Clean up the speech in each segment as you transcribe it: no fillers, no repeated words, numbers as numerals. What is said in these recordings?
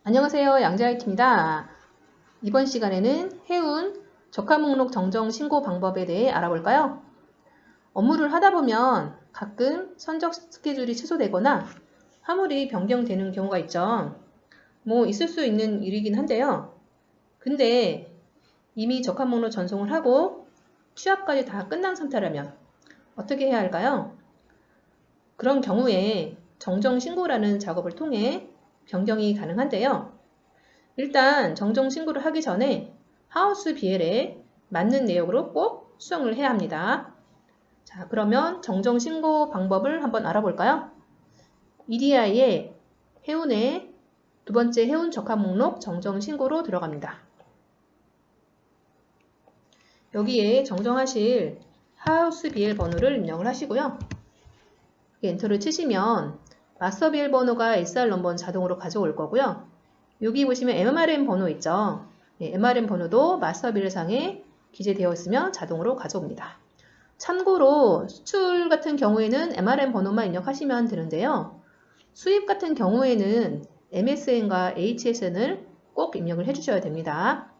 안녕하세요. 양재IT입니다. 이번 시간에는 해운 적합 목록 정정 신고 방법에 대해 알아볼까요? 업무를 하다 보면 가끔 선적 스케줄이 취소되거나 화물이 변경되는 경우가 있죠. 있을 수 있는 일이긴 한데요. 근데 이미 적합 목록 전송을 하고 취합까지 다 끝난 상태라면 어떻게 해야 할까요? 그런 경우에 정정 신고라는 작업을 통해 변경이 가능한데요. 일단 정정 신고를 하기 전에 하우스 BL에 맞는 내역으로 꼭 수정을 해야 합니다. 자, 그러면 정정 신고 방법을 한번 알아볼까요? EDI에 해운의 두 번째 해운 적합 목록 정정 신고로 들어갑니다. 여기에 정정하실 하우스 BL 번호를 입력을 하시고요. 엔터를 치시면 마스터 BL 번호가 SR 넘버는 자동으로 가져올 거고요. 여기 보시면 MRM 번호 있죠. MRM 번호도 마스터 BL 상에 기재되어 있으면 자동으로 가져옵니다. 참고로 수출 같은 경우에는 MRM 번호만 입력하시면 되는데요. 수입 같은 경우에는 MSN과 HSN을 꼭 입력을 해주셔야 됩니다.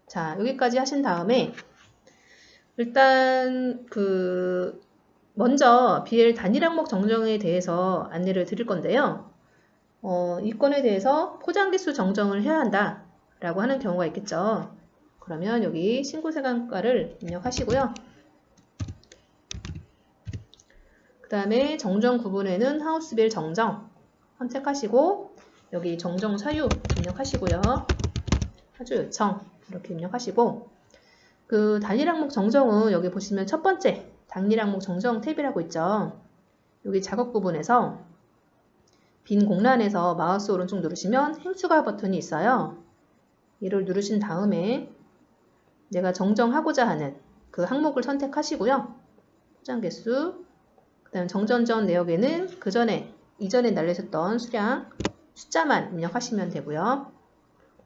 자, 여기까지 하신 다음에 일단 먼저 BL 단일 항목 정정에 대해서 안내를 드릴 건데요. 이 건에 대해서 포장기수 정정을 해야 한다 라고 하는 경우가 있겠죠. 그러면 여기 신고세관과를 입력하시고요. 그 다음에 정정 구분에는 하우스 BL 정정 선택하시고 여기 정정 사유 입력하시고요. 사주 요청 이렇게 입력하시고 단일 항목 정정은 여기 보시면 첫 번째 단일 항목 정정 탭이라고 있죠. 여기 작업 부분에서 빈 공란에서 마우스 오른쪽 누르시면 행추가 버튼이 있어요. 이를 누르신 다음에 내가 정정하고자 하는 그 항목을 선택하시고요. 포장 개수, 그 다음 정전 전 내역에는 이전에 날리셨던 수량, 숫자만 입력하시면 되고요.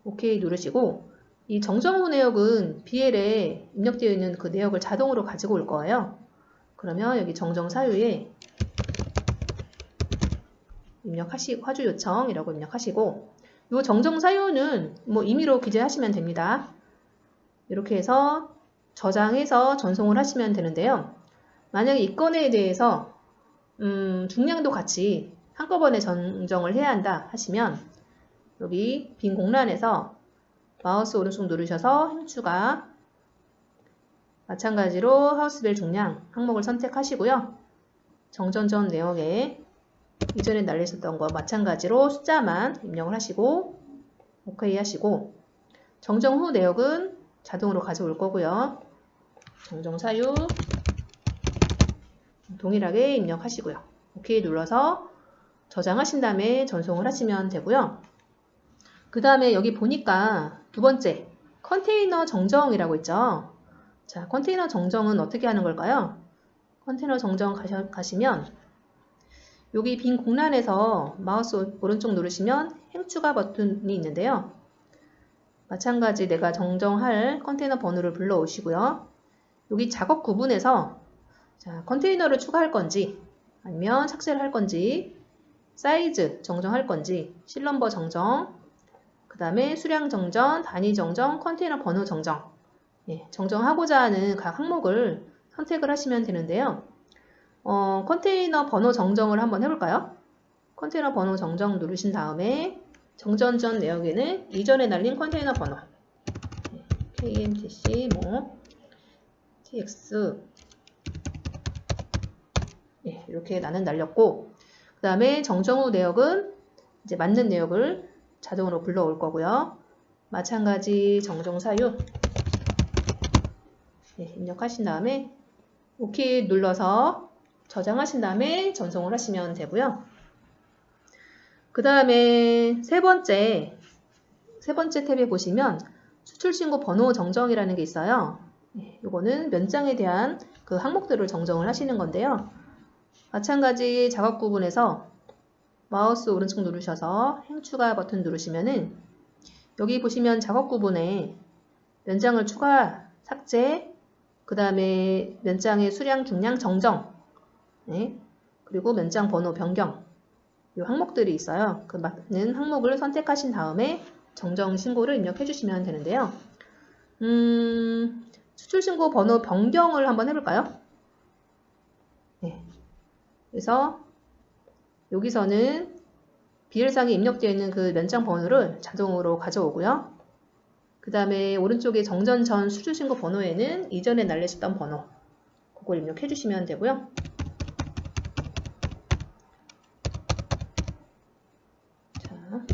OK 누르시고 이 정정 후 내역은 BL에 입력되어 있는 그 내역을 자동으로 가지고 올 거예요. 그러면 여기 정정 사유에 화주 요청이라고 입력하시고 이 정정 사유는 임의로 기재하시면 됩니다. 이렇게 해서 저장해서 전송을 하시면 되는데요. 만약에 이 건에 대해서 중량도 같이 한꺼번에 정정을 해야 한다 하시면 여기 빈 공란에서 마우스 오른쪽 누르셔서 행추가 마찬가지로 하우스벨 중량 항목을 선택하시고요. 정전 전 내역에 이전에 날리셨던 거 마찬가지로 숫자만 입력을 하시고 OK 하시고 정정 후 내역은 자동으로 가져올 거고요. 정정 사유 동일하게 입력하시고요. OK 눌러서 저장하신 다음에 전송을 하시면 되고요. 그 다음에 여기 보니까 두 번째 컨테이너 정정이라고 있죠. 자, 컨테이너 정정은 어떻게 하는 걸까요? 컨테이너 정정 가시면 여기 빈 공란에서 마우스 오른쪽 누르시면 행추가 버튼이 있는데요. 마찬가지 내가 정정할 컨테이너 번호를 불러오시고요. 여기 작업 구분에서 컨테이너를 추가할 건지 아니면 삭제를 할 건지 사이즈 정정할 건지 실넘버 정정 그 다음에 수량 정정, 단위 정정, 컨테이너 번호 정정 정정하고자 하는 각 항목을 선택을 하시면 되는데요. 컨테이너 번호 정정을 한번 해볼까요? 컨테이너 번호 정정 누르신 다음에 정전 전 내역에는 이전에 날린 컨테이너 번호 KMTC TX 이렇게 나는 날렸고 그 다음에 정정 후 내역은 이제 맞는 내역을 자동으로 불러올 거고요. 마찬가지 정정 사유 입력하신 다음에 OK 눌러서 저장하신 다음에 전송을 하시면 되고요. 그 다음에 세 번째 탭에 보시면 수출신고 번호 정정이라는 게 있어요. 이거는 면장에 대한 그 항목들을 정정을 하시는 건데요. 마찬가지 작업 구분에서 마우스 오른쪽 누르셔서 행추가 버튼 누르시면은 여기 보시면 작업 구분에 면장을 추가, 삭제, 그 다음에 면장의 수량, 중량 정정 그리고 면장 번호 변경 이 항목들이 있어요. 그 맞는 항목을 선택하신 다음에 정정 신고를 입력해 주시면 되는데요. 수출신고 번호 변경을 한번 해볼까요? 네. 그래서 여기서는 비엘상에 입력되어 있는 그 면장 번호를 자동으로 가져오고요. 그 다음에 오른쪽에 정전 전 수출신고 번호에는 이전에 날리셨던 번호, 그걸 입력해 주시면 되고요. 자,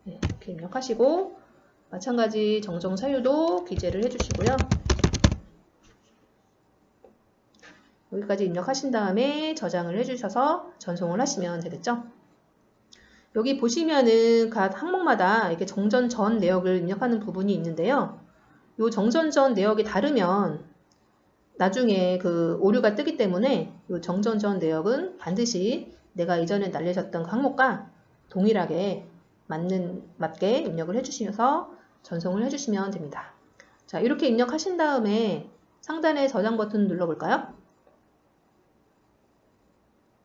네, 이렇게 입력하시고 마찬가지 정정 사유도 기재를 해주시고요. 여기까지 입력하신 다음에 저장을 해주셔서 전송을 하시면 되겠죠. 여기 보시면은 각 항목마다 이렇게 정전 전 내역을 입력하는 부분이 있는데요. 이 정전 전 내역이 다르면 나중에 그 오류가 뜨기 때문에 이 정전 전 내역은 반드시 내가 이전에 날리셨던 그 항목과 동일하게 맞게 입력을 해주시면서 전송을 해주시면 됩니다. 자, 이렇게 입력하신 다음에 상단에 저장 버튼 눌러볼까요?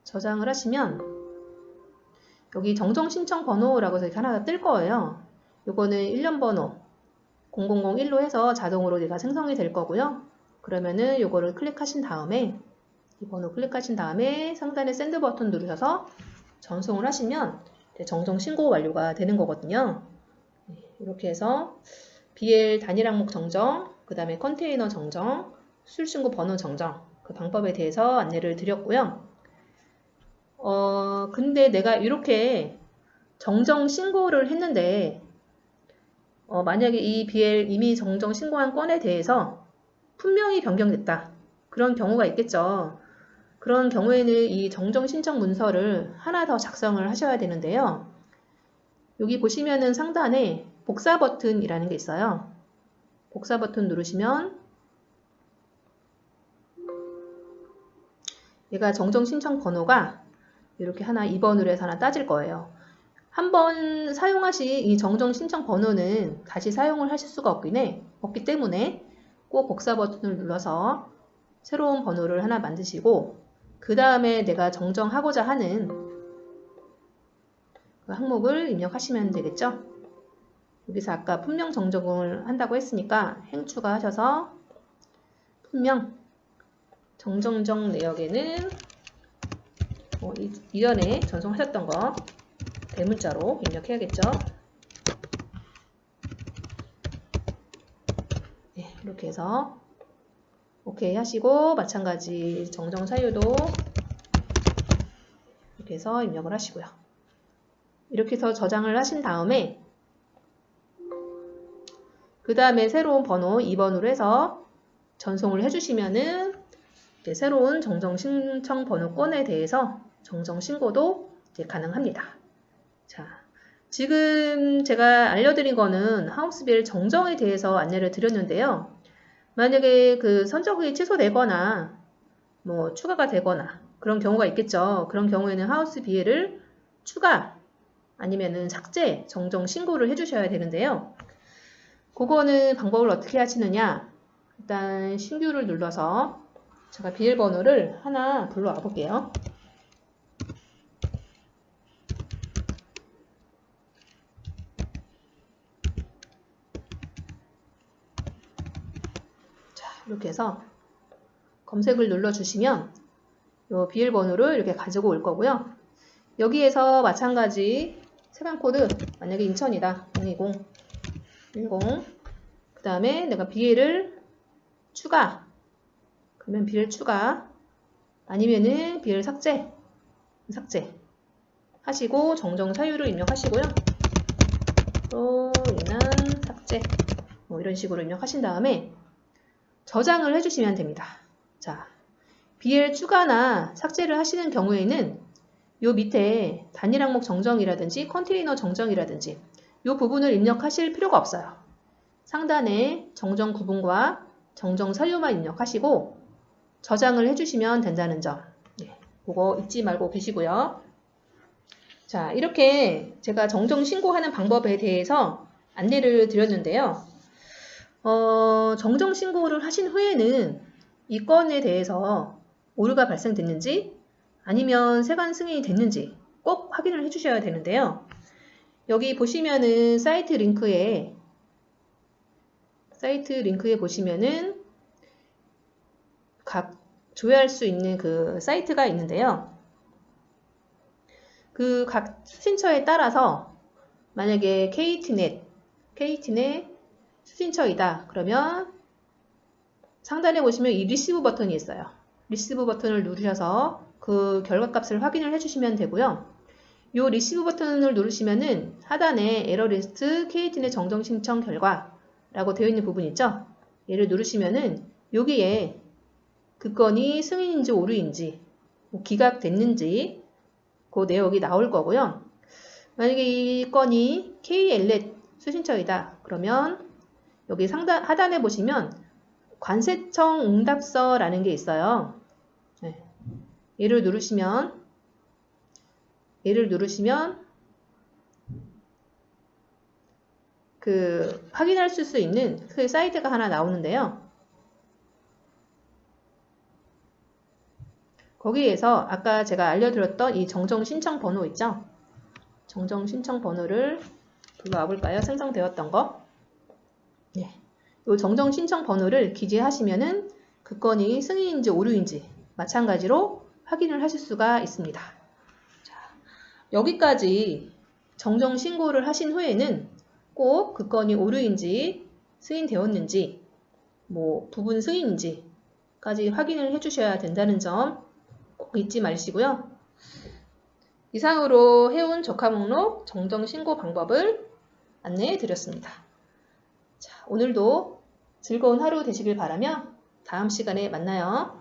저장을 하시면 여기 정정 신청 번호라고 해서 이렇게 하나가 뜰 거예요. 요거는 1년 번호 0001로 해서 자동으로 내가 생성이 될 거고요. 그러면은 요거를 클릭하신 다음에 이 번호 클릭하신 다음에 상단에 샌드 버튼 누르셔서 전송을 하시면 정정 신고 완료가 되는 거거든요. 이렇게 해서 BL 단일 항목 정정, 그 다음에 컨테이너 정정, 수출신고 번호 정정 그 방법에 대해서 안내를 드렸고요. 근데 내가 이렇게 정정 신고를 했는데 만약에 이 BL 이미 정정 신고한 건에 대해서 분명히 변경됐다. 그런 경우가 있겠죠. 그런 경우에는 이 정정 신청 문서를 하나 더 작성을 하셔야 되는데요. 여기 보시면은 상단에 복사 버튼이라는 게 있어요. 복사 버튼 누르시면 얘가 정정 신청 번호가 이렇게 하나 2번으로 해서 하나 따질 거예요. 한번 사용하신 이 정정 신청 번호는 다시 사용을 하실 수가 없기 때문에 꼭 복사 버튼을 눌러서 새로운 번호를 하나 만드시고 그 다음에 내가 정정하고자 하는 그 항목을 입력하시면 되겠죠. 여기서 아까 품명 정정을 한다고 했으니까 행 추가하셔서 품명 정정정 내역에는 이전에 전송하셨던 거 대문자로 입력해야겠죠. 네, 이렇게 해서 오케이 하시고 마찬가지 정정 사유도 이렇게 해서 입력을 하시고요. 이렇게 해서 저장을 하신 다음에 그 다음에 새로운 번호 2번으로 해서 전송을 해주시면은 새로운 정정 신청 번호권에 대해서 정정 신고도 이제 가능합니다. 자, 지금 제가 알려드린 거는 하우스비엘 정정에 대해서 안내를 드렸는데요. 만약에 그 선적이 취소되거나 뭐 추가가 되거나 그런 경우가 있겠죠. 그런 경우에는 하우스비엘을 추가 아니면은 삭제 정정 신고를 해주셔야 되는데요. 그거는 방법을 어떻게 하시느냐? 일단 신규를 눌러서 제가 비밀번호를 하나 불러와 볼게요. 자, 이렇게 해서 검색을 눌러주시면 이 비밀번호를 이렇게 가지고 올 거고요. 여기에서 마찬가지 세관코드 만약에 인천이다. 020 그 다음에 내가 BL을 추가 그러면 BL 추가 아니면은 BL 삭제 하시고 정정 사유를 입력하시고요. 또 인한 삭제 뭐 이런 식으로 입력하신 다음에 저장을 해주시면 됩니다. 자, BL 추가나 삭제를 하시는 경우에는 요 밑에 단일 항목 정정이라든지 컨테이너 정정이라든지 요 부분을 입력하실 필요가 없어요. 상단에 정정 구분과 정정 사유만 입력하시고 저장을 해주시면 된다는 점. 네, 그거 잊지 말고 계시고요. 자, 이렇게 제가 정정 신고하는 방법에 대해서 안내를 드렸는데요. 정정 신고를 하신 후에는 이 건에 대해서 오류가 발생됐는지 아니면 세관 승인이 됐는지 꼭 확인을 해주셔야 되는데요. 여기 보시면은 사이트 링크에 보시면은 각 조회할 수 있는 그 사이트가 있는데요. 그 각 수신처에 따라서 만약에 KTnet 수신처이다. 그러면 상단에 보시면 이 리시브 버튼이 있어요. 리시브 버튼을 누르셔서 그 결과값을 확인을 해주시면 되고요. 이 리시브 버튼을 누르시면은 하단에 에러 리스트 KTnet 정정 신청 결과라고 되어 있는 부분 있죠? 얘를 누르시면은 여기에 그 건이 승인인지 오류인지 뭐 기각됐는지 그 내역이 나올 거고요. 만약에 이 건이 KLnet 수신처이다. 그러면 여기 하단에 보시면 관세청 응답서라는 게 있어요. 네. 얘를 누르시면 그 확인할 수 있는 그 사이트가 하나 나오는데요. 거기에서 아까 제가 알려드렸던 이 정정 신청 번호 있죠? 정정 신청 번호를 불러와 볼까요? 생성되었던 거. 네. 이 정정 신청 번호를 기재하시면은 그 건이 승인인지 오류인지 마찬가지로 확인을 하실 수가 있습니다. 자, 여기까지 정정 신고를 하신 후에는 꼭 그 건이 오류인지 승인되었는지 뭐 부분 승인인지까지 확인을 해주셔야 된다는 점 꼭 잊지 마시고요. 이상으로 해운 적합 목록 정정 신고 방법을 안내해 드렸습니다. 자, 오늘도 즐거운 하루 되시길 바라며 다음 시간에 만나요.